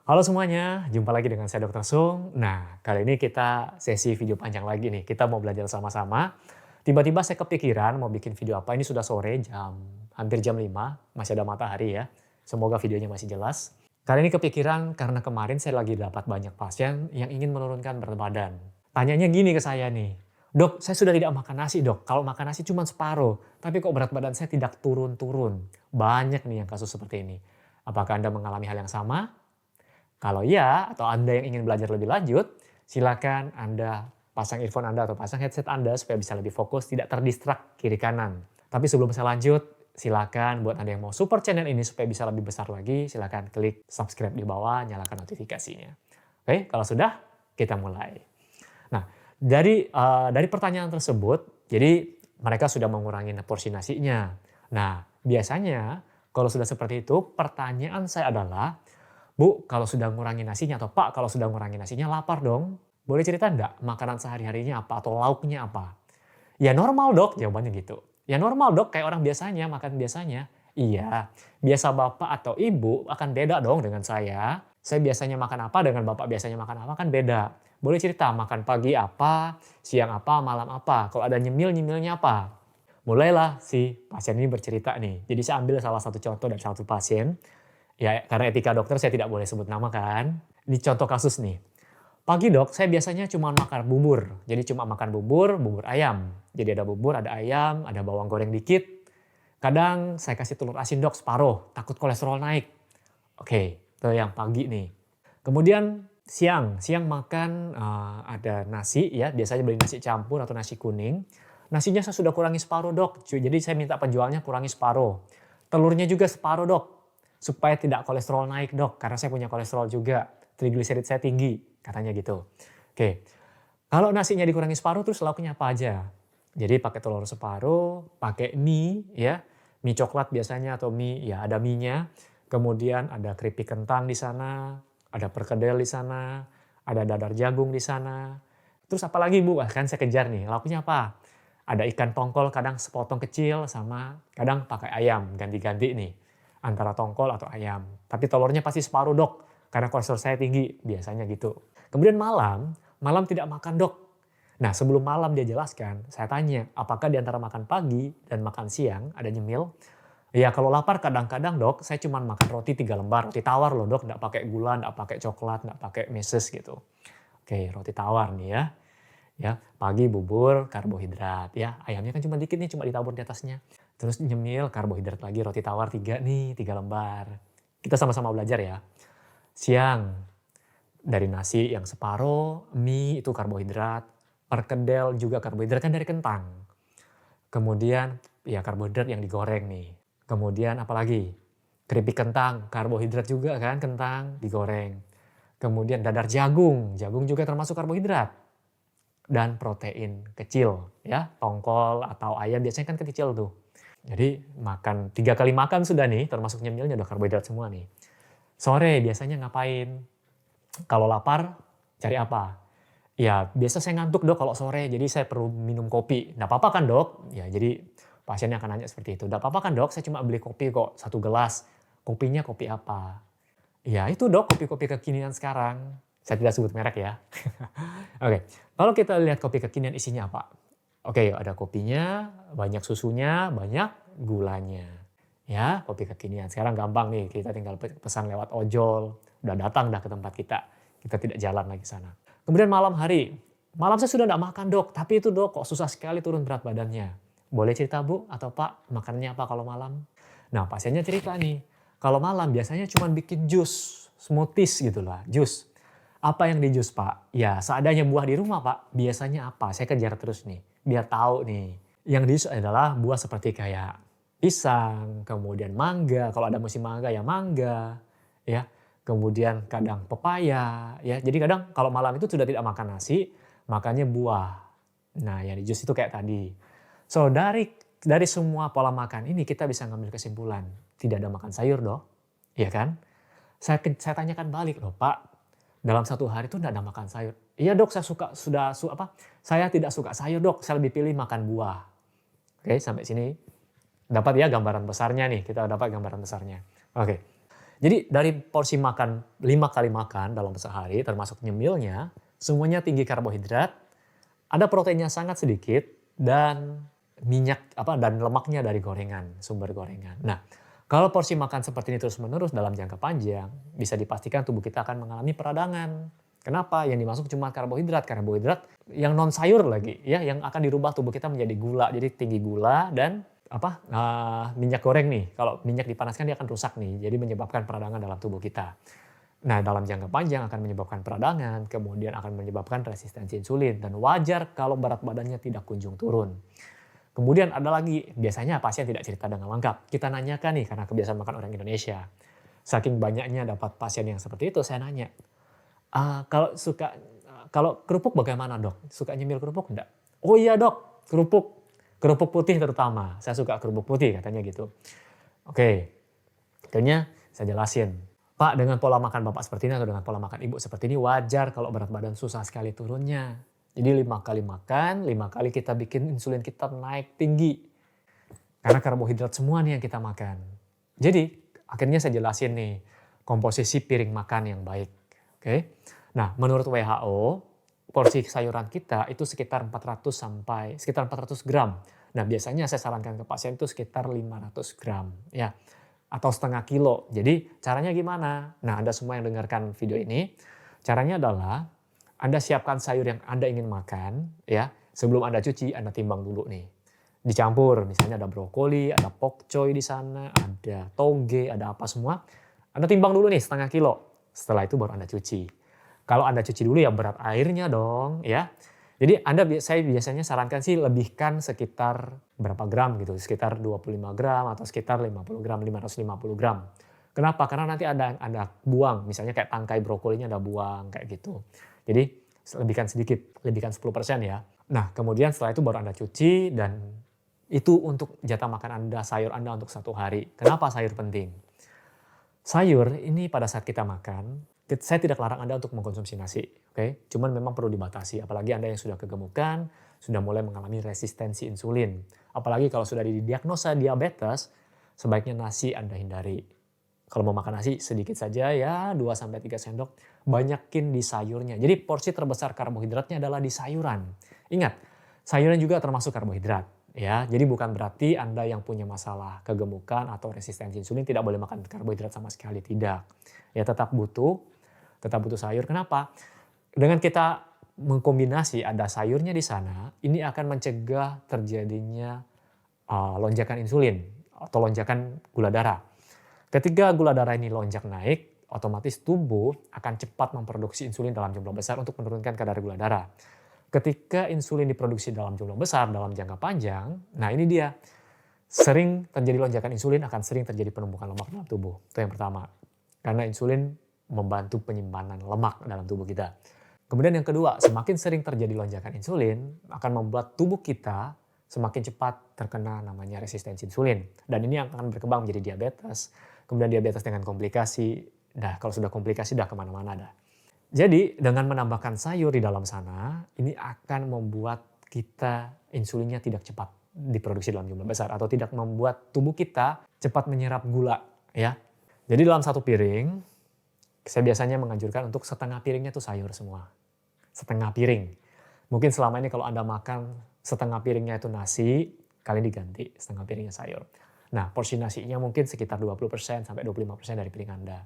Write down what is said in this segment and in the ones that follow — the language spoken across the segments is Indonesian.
Halo semuanya, jumpa lagi dengan saya Dr. Sung. Nah, kali ini kita sesi video panjang lagi nih. Kita mau belajar sama-sama. Tiba-tiba saya kepikiran mau bikin video apa. Ini sudah sore, hampir jam 5. Masih ada matahari ya. Semoga videonya masih jelas. Kali ini kepikiran karena kemarin saya lagi dapat banyak pasien yang ingin menurunkan berat badan. Tanyanya gini ke saya nih, "Dok, saya sudah tidak makan nasi dok. Kalau makan nasi cuma separuh, tapi kok berat badan saya tidak turun-turun." Banyak nih yang kasus seperti ini. Apakah Anda mengalami hal yang sama? Kalau iya, atau Anda yang ingin belajar lebih lanjut, silakan Anda pasang earphone Anda atau pasang headset Anda supaya bisa lebih fokus, tidak terdistrak kiri kanan. Tapi sebelum saya lanjut, silakan buat Anda yang mau support channel ini supaya bisa lebih besar lagi, silakan klik subscribe di bawah, nyalakan notifikasinya. Oke, kalau sudah, kita mulai. Nah, dari pertanyaan tersebut, jadi mereka sudah mengurangi porsi nasinya. Nah, biasanya kalau sudah seperti itu, pertanyaan saya adalah, "Bu, kalau sudah ngurangi nasinya," atau "Pak, kalau sudah ngurangi nasinya lapar dong. Boleh cerita enggak makanan sehari-harinya apa atau lauknya apa?" "Ya normal dok," jawabannya gitu. "Ya normal dok, kayak orang biasanya, makan biasanya." "Iya, biasa bapak atau ibu akan beda dong dengan saya. Saya biasanya makan apa dengan bapak biasanya makan apa kan beda. Boleh cerita makan pagi apa, siang apa, malam apa, kalau ada nyemil-nyemilnya apa?" Mulailah si pasien ini bercerita nih. Jadi saya ambil salah satu contoh dari satu pasien. Ya, karena etika dokter saya tidak boleh sebut nama kan. Ini contoh kasus nih. "Pagi dok, saya biasanya cuma makan bubur. Jadi cuma makan bubur, bubur ayam. Jadi ada bubur, ada ayam, ada bawang goreng dikit. Kadang saya kasih telur asin dok separuh, takut kolesterol naik." Oke, itu yang pagi nih. Kemudian siang makan ada nasi ya, biasanya beli nasi campur atau nasi kuning. "Nasinya saya sudah kurangi separuh dok, jadi saya minta penjualnya kurangi separuh. Telurnya juga separuh dok, supaya tidak kolesterol naik dok, karena saya punya kolesterol juga, trigliserid saya tinggi," katanya gitu. Oke, kalau nasinya dikurangi separuh terus lauknya apa aja? Jadi pakai telur separuh, pakai mie ya, mie coklat biasanya atau mie ya ada mie-nya, kemudian ada keripik kentang di sana, ada perkedel di sana, ada dadar jagung di sana. Terus apalagi Bu? Kan saya kejar nih, lauknya apa? Ada ikan tongkol kadang sepotong kecil sama kadang pakai ayam, ganti-ganti nih antara tongkol atau ayam. Tapi telurnya pasti separuh dok, karena kolesterol saya tinggi, biasanya gitu. Kemudian malam tidak makan dok. Nah sebelum malam dia jelaskan, saya tanya, apakah di antara makan pagi dan makan siang ada nyemil? "Ya kalau lapar kadang-kadang dok, saya cuma makan roti 3 lembar, roti tawar loh dok, nggak pakai gula, nggak pakai coklat, nggak pakai meses gitu." Oke, roti tawar nih ya. Ya, pagi bubur, karbohidrat ya. Ayamnya kan cuma dikit nih, cuma ditabur di atasnya. Terus nyemil, karbohidrat lagi, roti tawar 3 nih, 3 lembar. Kita sama-sama belajar ya. Siang, dari nasi yang separuh, mie itu karbohidrat, perkedel juga karbohidrat kan dari kentang. Kemudian ya karbohidrat yang digoreng nih. Kemudian apalagi? Keripik kentang, karbohidrat juga kan kentang digoreng. Kemudian dadar jagung, jagung juga termasuk karbohidrat. Dan protein kecil ya, tongkol atau ayam biasanya kan kecil tuh. Jadi makan 3 kali makan sudah nih, termasuk nyemilnya udah karbohidrat semua nih. Sore biasanya ngapain? Kalau lapar cari apa? Ya biasa saya ngantuk dok kalau sore, jadi saya perlu minum kopi. Nggak apa-apa kan dok? Ya jadi pasiennya akan nanya seperti itu. "Nggak apa-apa kan dok? Saya cuma beli kopi kok 1 gelas. Kopinya kopi apa?" Ya itu dok, kopi-kopi kekinian sekarang. Saya tidak sebut merek ya. Oke, kalau kita lihat kopi kekinian isinya apa? Oke, ada kopinya, banyak susunya, banyak gulanya. Ya, kopi kekinian. Sekarang gampang nih, kita tinggal pesan lewat ojol, udah datang dah ke tempat kita. Kita tidak jalan lagi sana. Kemudian malam hari. "Malam saya sudah tidak makan dok, tapi itu dok kok susah sekali turun berat badannya." "Boleh cerita Bu atau Pak, makannya apa kalau malam?" Nah, pasiennya cerita nih, kalau malam biasanya cuma bikin jus, smoothies gitu lah, jus. "Apa yang di jus Pak?" "Ya seadanya buah di rumah Pak." "Biasanya apa?" Saya kejar terus nih, biar tahu nih. Yang di jus adalah buah seperti kayak pisang, kemudian mangga, kalau ada musim mangga ya mangga, ya. Kemudian kadang pepaya, ya. Jadi kadang kalau malam itu sudah tidak makan nasi, makannya buah. Nah yang di jus itu kayak tadi. So dari semua pola makan ini kita bisa ngambil kesimpulan, tidak ada makan sayur dong, iya kan? Saya tanyakan balik, "Loh Pak, dalam 1 hari itu tidak ada makan sayur?" "Iya dok, saya tidak suka sayur dok, saya lebih pilih makan buah." Oke, sampai sini dapat ya gambaran besarnya nih, kita dapat gambaran besarnya. Oke. Jadi dari porsi makan 5 kali makan dalam sehari termasuk nyemilnya, semuanya tinggi karbohidrat, ada proteinnya sangat sedikit dan dan lemaknya dari gorengan, sumber gorengan. Nah, kalau porsi makan seperti ini terus-menerus dalam jangka panjang, bisa dipastikan tubuh kita akan mengalami peradangan. Kenapa? Yang dimasuk cuma karbohidrat yang non sayur lagi, ya, yang akan dirubah tubuh kita menjadi gula. Jadi tinggi gula dan minyak goreng nih. Kalau minyak dipanaskan dia akan rusak nih, jadi menyebabkan peradangan dalam tubuh kita. Nah, dalam jangka panjang akan menyebabkan peradangan, kemudian akan menyebabkan resistensi insulin dan wajar kalau berat badannya tidak kunjung turun. Kemudian ada lagi, biasanya pasien tidak cerita dengan lengkap. Kita nanyakan nih karena kebiasaan makan orang Indonesia. Saking banyaknya dapat pasien yang seperti itu, saya nanya, kalau kerupuk bagaimana dok? Suka nyemil kerupuk enggak? Oh iya dok, kerupuk putih terutama. Saya suka kerupuk putih katanya gitu. Oke, akhirnya saya jelasin. Pak, dengan pola makan bapak seperti ini atau dengan pola makan ibu seperti ini wajar kalau berat badan susah sekali turunnya. Jadi 5 kali makan, 5 kali kita bikin insulin kita naik tinggi. Karena karbohidrat semua nih yang kita makan. Jadi akhirnya saya jelasin nih komposisi piring makan yang baik. Oke. Nah, menurut WHO, porsi sayuran kita itu sekitar 400 gram. Nah, biasanya saya sarankan ke pasien itu sekitar 500 gram, ya, atau setengah kilo. Jadi caranya gimana? Nah, Anda semua yang dengarkan video ini, caranya adalah Anda siapkan sayur yang Anda ingin makan, ya. Sebelum Anda cuci, Anda timbang dulu nih. Dicampur, misalnya ada brokoli, ada pok choy di sana, ada toge, ada apa semua. Anda timbang dulu nih setengah kilo. Setelah itu baru Anda cuci. Kalau Anda cuci dulu ya berat airnya dong, ya. Jadi saya biasanya sarankan sih lebihkan sekitar berapa gram gitu, sekitar 25 gram atau sekitar 50 gram, 550 gram. Kenapa? Karena nanti Anda buang, misalnya kayak tangkai brokolinya Anda buang kayak gitu. Jadi lebihkan sedikit, lebihkan 10% ya. Nah, kemudian setelah itu baru Anda cuci dan itu untuk jatah makan Anda, sayur Anda untuk 1 hari. Kenapa sayur penting? Sayur ini pada saat kita makan, saya tidak larang Anda untuk mengkonsumsi nasi, oke? Cuman memang perlu dibatasi, apalagi Anda yang sudah kegemukan, sudah mulai mengalami resistensi insulin. Apalagi kalau sudah didiagnosa diabetes, sebaiknya nasi Anda hindari. Kalau mau makan nasi sedikit saja ya 2-3 sendok, banyakin di sayurnya. Jadi porsi terbesar karbohidratnya adalah di sayuran. Ingat, sayuran juga termasuk karbohidrat. Ya, jadi bukan berarti Anda yang punya masalah kegemukan atau resistensi insulin tidak boleh makan karbohidrat sama sekali, tidak. Ya tetap butuh sayur. Kenapa? Dengan kita mengkombinasi ada sayurnya di sana, ini akan mencegah terjadinya lonjakan insulin atau lonjakan gula darah. Ketika gula darah ini lonjak naik, otomatis tubuh akan cepat memproduksi insulin dalam jumlah besar untuk menurunkan kadar gula darah. Ketika insulin diproduksi dalam jumlah besar dalam jangka panjang, nah ini dia, sering terjadi lonjakan insulin, akan sering terjadi penumpukan lemak dalam tubuh. Itu yang pertama. Karena insulin membantu penyimpanan lemak dalam tubuh kita. Kemudian yang kedua, semakin sering terjadi lonjakan insulin akan membuat tubuh kita semakin cepat terkena namanya resistensi insulin. Dan ini akan berkembang menjadi diabetes. Kemudian diabetes dengan komplikasi. Nah, kalau sudah komplikasi udah kemana-mana dah. Jadi dengan menambahkan sayur di dalam sana, ini akan membuat kita insulinnya tidak cepat diproduksi dalam jumlah besar atau tidak membuat tubuh kita cepat menyerap gula, ya. Jadi dalam 1 piring, saya biasanya menganjurkan untuk setengah piringnya itu sayur semua. Setengah piring. Mungkin selama ini kalau Anda makan setengah piringnya itu nasi, kalian diganti setengah piringnya sayur. Nah, porsi nasinya mungkin sekitar 20% sampai 25% dari piring Anda.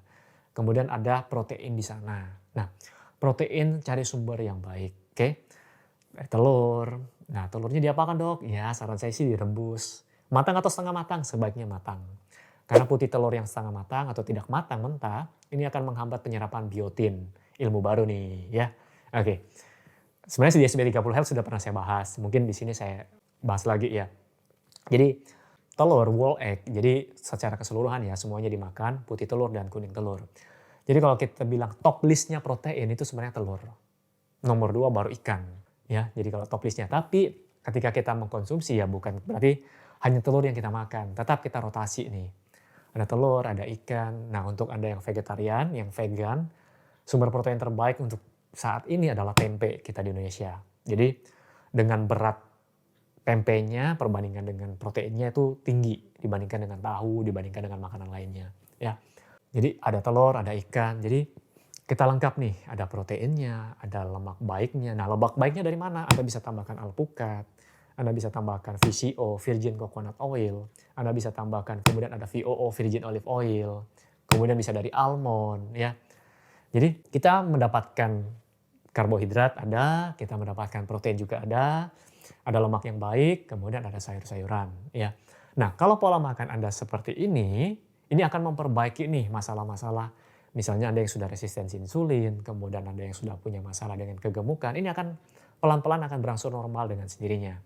Kemudian ada protein di sana. Nah, protein cari sumber yang baik, oke? Telur. Nah, telurnya diapakan dok? Ya, saran saya sih direbus. Matang atau setengah matang? Sebaiknya matang. Karena putih telur yang setengah matang atau tidak matang mentah, ini akan menghambat penyerapan biotin. Ilmu baru nih, ya. Oke. Sebenarnya di SB 30 Health sudah pernah saya bahas. Mungkin di sini saya bahas lagi ya. Jadi, telur, whole egg, jadi secara keseluruhan ya semuanya dimakan, putih telur dan kuning telur. Jadi kalau kita bilang top listnya protein itu sebenarnya telur. Nomor 2 baru ikan. Ya, jadi kalau top listnya. Tapi ketika kita mengkonsumsi ya bukan berarti hanya telur yang kita makan. Tetap kita rotasi nih. Ada telur, ada ikan. Nah untuk Anda yang vegetarian, yang vegan, sumber protein terbaik untuk saat ini adalah tempe kita di Indonesia. Jadi dengan berat tempenya perbandingan dengan proteinnya itu tinggi dibandingkan dengan tahu, dibandingkan dengan makanan lainnya. Ya. Jadi ada telur, ada ikan. Jadi kita lengkap nih, ada proteinnya, ada lemak baiknya. Nah, lemak baiknya dari mana? Anda bisa tambahkan alpukat, Anda bisa tambahkan VCO, virgin coconut oil, Anda bisa tambahkan kemudian ada VOO, virgin olive oil, kemudian bisa dari almond ya. Jadi kita mendapatkan karbohidrat ada, kita mendapatkan protein juga ada lemak yang baik, kemudian ada sayur-sayuran ya. Nah, kalau pola makan Anda seperti ini akan memperbaiki nih masalah-masalah. Misalnya Anda yang sudah resistensi insulin, kemudian Anda yang sudah punya masalah dengan kegemukan, ini akan pelan-pelan akan berangsur normal dengan sendirinya.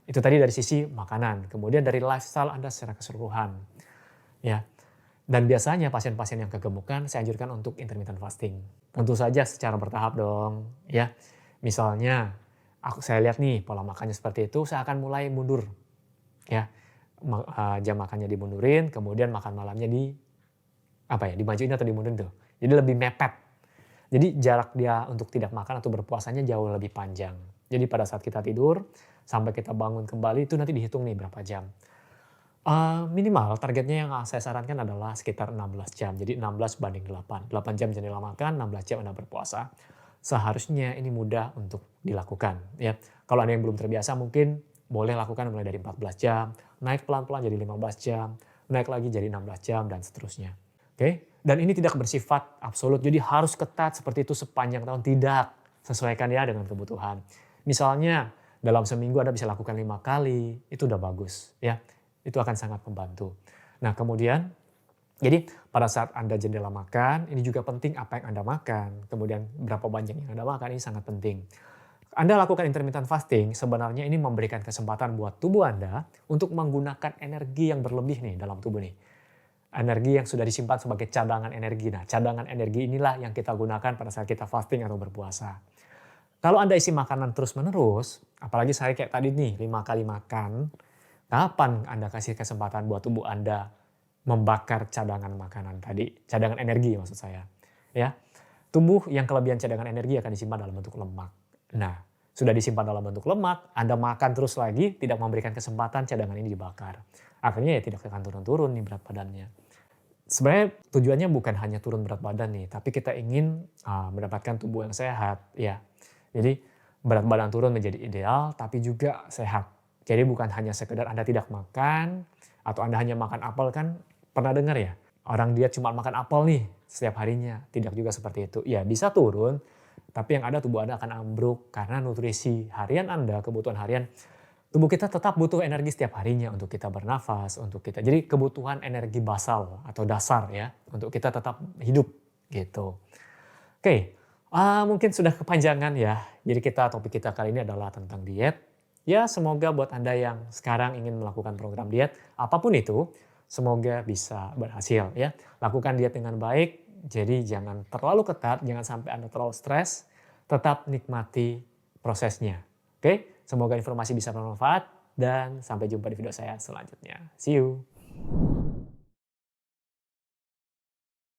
Itu tadi dari sisi makanan, kemudian dari lifestyle Anda secara keseluruhan. Ya. Dan biasanya pasien-pasien yang kegemukan saya anjurkan untuk intermittent fasting. Tentu saja secara bertahap dong, ya. Misalnya saya lihat nih pola makannya seperti itu, saya akan mulai mundur, ya. Jam makannya dimundurin, kemudian makan malamnya dimajuin atau dimundurin tuh. Jadi lebih mepet. Jadi jarak dia untuk tidak makan atau berpuasanya jauh lebih panjang. Jadi pada saat kita tidur sampai kita bangun kembali itu nanti dihitung nih berapa jam. Minimal targetnya yang saya sarankan adalah sekitar 16 jam. Jadi 16 banding 8. 8 jam jendela makan, 16 jam Anda berpuasa. Seharusnya ini mudah untuk dilakukan ya. Kalau Anda yang belum terbiasa mungkin boleh lakukan mulai dari 14 jam, naik pelan-pelan jadi 15 jam, naik lagi jadi 16 jam dan seterusnya. Oke? Dan ini tidak bersifat absolut. Jadi harus ketat seperti itu sepanjang tahun, tidak. Sesuaikan ya dengan kebutuhan. Misalnya dalam seminggu Anda bisa lakukan 5 kali, itu udah bagus ya. Itu akan sangat membantu. Nah kemudian, jadi pada saat Anda jendela makan, ini juga penting apa yang Anda makan. Kemudian berapa banyak yang Anda makan, ini sangat penting. Anda lakukan intermittent fasting, sebenarnya ini memberikan kesempatan buat tubuh Anda untuk menggunakan energi yang berlebih nih dalam tubuh nih. Energi yang sudah disimpan sebagai cadangan energi. Nah cadangan energi inilah yang kita gunakan pada saat kita fasting atau berpuasa. Kalau Anda isi makanan terus-menerus, apalagi saya kayak tadi nih 5 kali makan, kapan Anda kasih kesempatan buat tubuh Anda membakar cadangan makanan tadi, cadangan energi maksud saya. Ya, tubuh yang kelebihan cadangan energi akan disimpan dalam bentuk lemak. Nah, sudah disimpan dalam bentuk lemak, Anda makan terus lagi, tidak memberikan kesempatan cadangan ini dibakar. Akhirnya ya tidak akan turun-turun nih berat badannya. Sebenarnya tujuannya bukan hanya turun berat badan nih, tapi kita ingin mendapatkan tubuh yang sehat. Ya, jadi berat badan turun menjadi ideal, tapi juga sehat. Jadi bukan hanya sekedar Anda tidak makan atau Anda hanya makan apel kan pernah dengar ya? Orang diet cuma makan apel nih setiap harinya. Tidak juga seperti itu. Ya bisa turun, tapi yang ada tubuh Anda akan ambruk karena nutrisi harian Anda, kebutuhan harian. Tubuh kita tetap butuh energi setiap harinya untuk kita bernafas, untuk kita. Jadi kebutuhan energi basal atau dasar ya untuk kita tetap hidup gitu. Oke, mungkin sudah kepanjangan ya. Jadi topik kita kali ini adalah tentang diet. Ya semoga buat Anda yang sekarang ingin melakukan program diet, apapun itu, semoga bisa berhasil ya. Lakukan diet dengan baik, jadi jangan terlalu ketat, jangan sampai Anda terlalu stres, tetap nikmati prosesnya. Oke, semoga informasi bisa bermanfaat dan sampai jumpa di video saya selanjutnya. See you.